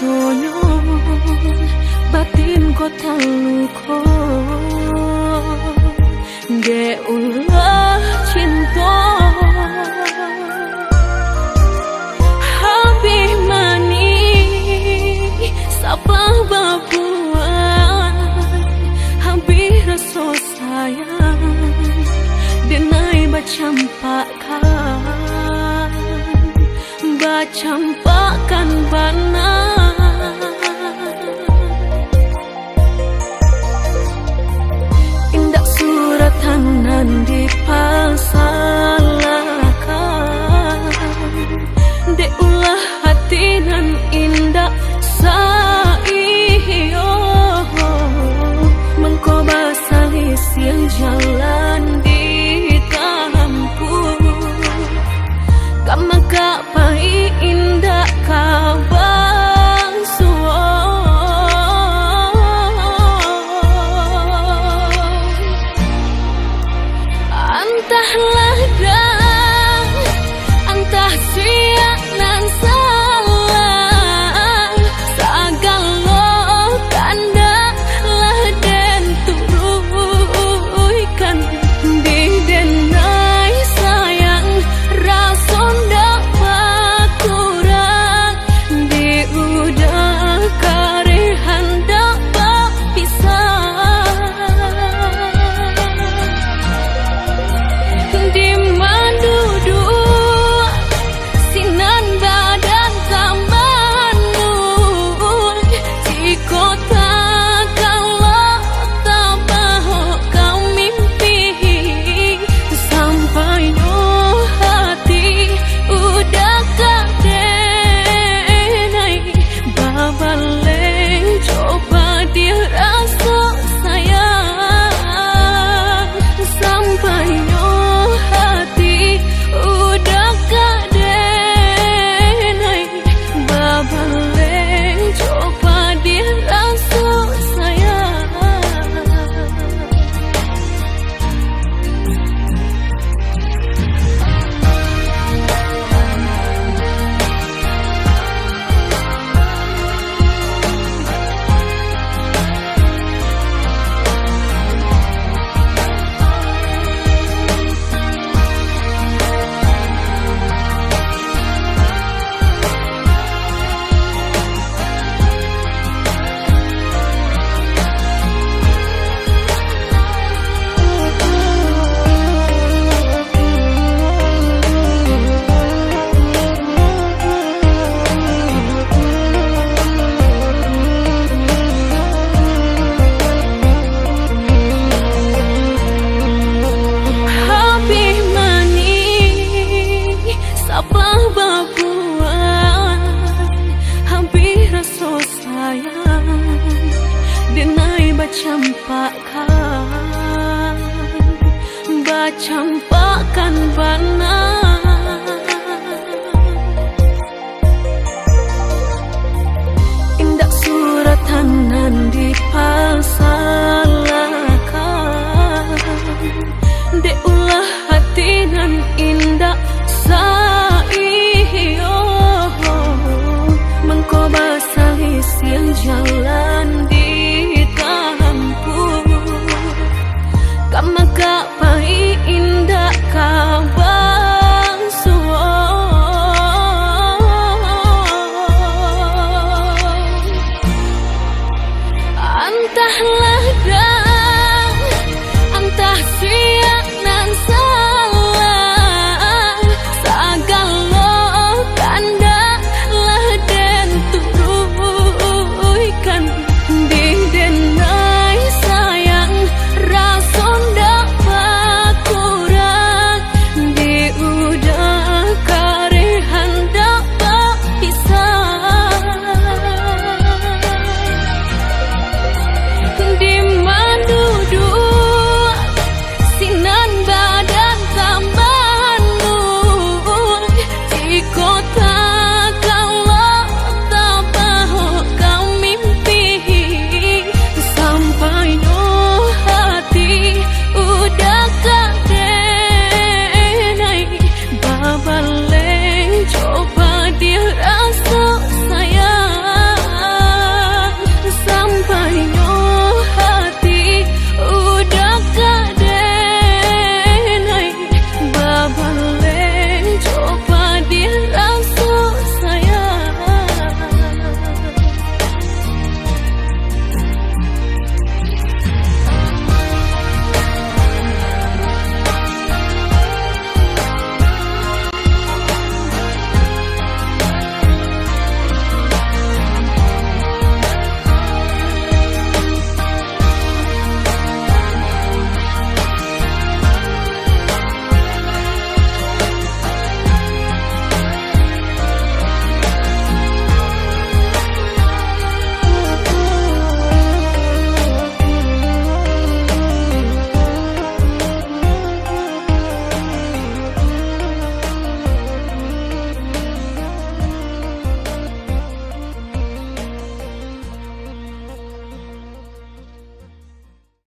sonyo batin ko taluko ge ulah cinta habis mani sapa babuan habis rasa sayang denai bacampakan bana indak suratanan dipasalakan de ulah hati nan indak saiyo mengkoba salis yang jalan ditampu kamaka pai indak kabang suo antahlah dah antah sia nan salah sagalo tanda lah den turuikan di denai sayang rason dapat kurang di udah karehan dapat pisah di mandudu sinan badan tamanul di kota kalau tak mau kau mimpi sampai hati udah kadenai babaleng coba dia rasa sayang sampai hati udah kadenai babaleng coba dia rasa sayang bacampakan bana